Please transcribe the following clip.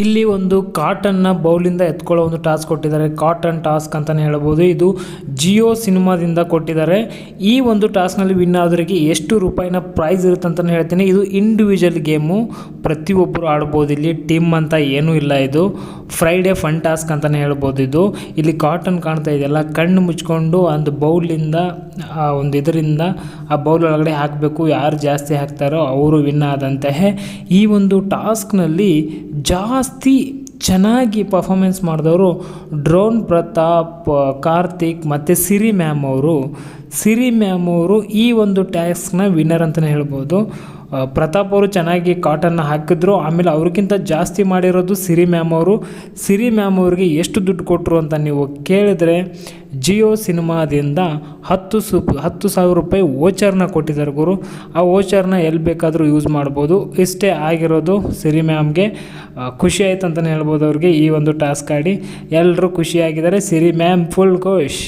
ಇಲ್ಲಿ ಒಂದು ಕಾಟನ್ನ ಬೌಲಿಂದ ಎತ್ಕೊಳ್ಳೋ ಒಂದು ಟಾಸ್ಕ್ ಕೊಟ್ಟಿದ್ದಾರೆ. ಕಾಟನ್ ಟಾಸ್ಕ್ ಅಂತಲೇ ಹೇಳ್ಬೋದು. ಇದು ಜಿಯೋ ಸಿನಿಮಾದಿಂದ ಕೊಟ್ಟಿದ್ದಾರೆ. ಈ ಒಂದು ಟಾಸ್ಕ್ನಲ್ಲಿ ವಿನ್ ಆದವರಿಗೆ ಎಷ್ಟು ರೂಪಾಯಿನ ಪ್ರೈಸ್ ಇರುತ್ತೆ ಅಂತಲೇ ಹೇಳ್ತೀನಿ. ಇದು ಇಂಡಿವಿಜುವಲ್ ಗೇಮು, ಪ್ರತಿಯೊಬ್ಬರು ಆಡ್ಬೋದು. ಇಲ್ಲಿ ಟೀಮ್ ಅಂತ ಏನೂ ಇಲ್ಲ. ಇದು ಫ್ರೈಡೇ ಫನ್ ಟಾಸ್ಕ್ ಅಂತಲೇ ಹೇಳ್ಬೋದು. ಇಲ್ಲಿ ಕಾಟನ್ ಕಾಣ್ತಾ ಇದೆಯಲ್ಲ, ಕಣ್ಣು ಮುಚ್ಕೊಂಡು ಒಂದು ಬೌಲಿಂದ ಒಂದು ಇದರಿಂದ ಆ ಬೌಲ್ ಒಳಗಡೆ ಹಾಕಬೇಕು. ಯಾರು ಜಾಸ್ತಿ ಹಾಕ್ತಾರೋ ಅವರು ವಿನ್ ಆದಂತಹ. ಈ ಒಂದು ಟಾಸ್ಕ್ನಲ್ಲಿ ಜಾಸ್ತಿ ಚೆನ್ನಾಗಿ ಪರ್ಫಾಮೆನ್ಸ್ ಮಾಡಿದವರು ಡ್ರೋನ್ ಪ್ರತಾಪ್, ಕಾರ್ತಿಕ್ ಮತ್ತು ಸಿರಿ ಮ್ಯಾಮ್ ಅವರು ಈ ಒಂದು ಟಾಸ್ಕ್ನ ವಿನ್ನರ್ ಅಂತಲೇ ಹೇಳ್ಬೋದು. ಪ್ರತಾಪ್ ಅವರು ಚೆನ್ನಾಗಿ ಕಾಟನ್ನ ಹಾಕಿದ್ರು. ಆಮೇಲೆ ಅವ್ರಿಗಿಂತ ಜಾಸ್ತಿ ಮಾಡಿರೋದು ಸಿರಿ ಮ್ಯಾಮ್ ಅವ್ರಿಗೆ ಎಷ್ಟು ದುಡ್ಡು ಕೊಟ್ಟರು ಅಂತ ನೀವು ಕೇಳಿದ್ರೆ, ಜಿಯೋ ಸಿನಿಮಾದಿಂದ 10,000 ರೂಪಾಯಿ ವೋಚರ್ನ ಕೊಟ್ಟಿದ್ದಾರೆ ಗುರು. ಆ ವೋಚರ್ನ ಎಲ್ಲಿ ಬೇಕಾದರೂ ಯೂಸ್ ಮಾಡ್ಬೋದು. ಇಷ್ಟೇ ಆಗಿರೋದು ಸಿರಿ ಮ್ಯಾಮ್ಗೆ. ಖುಷಿ ಆಯ್ತು ಅಂತಲೇ ಹೇಳ್ಬೋದು ಅವ್ರಿಗೆ. ಈ ಒಂದು ಟಾಸ್ಕ್ ಆಡಿ ಎಲ್ಲರೂ ಖುಷಿಯಾಗಿದ್ದಾರೆ. ಸಿರಿ ಮ್ಯಾಮ್ ಫುಲ್ ಖುಷ್.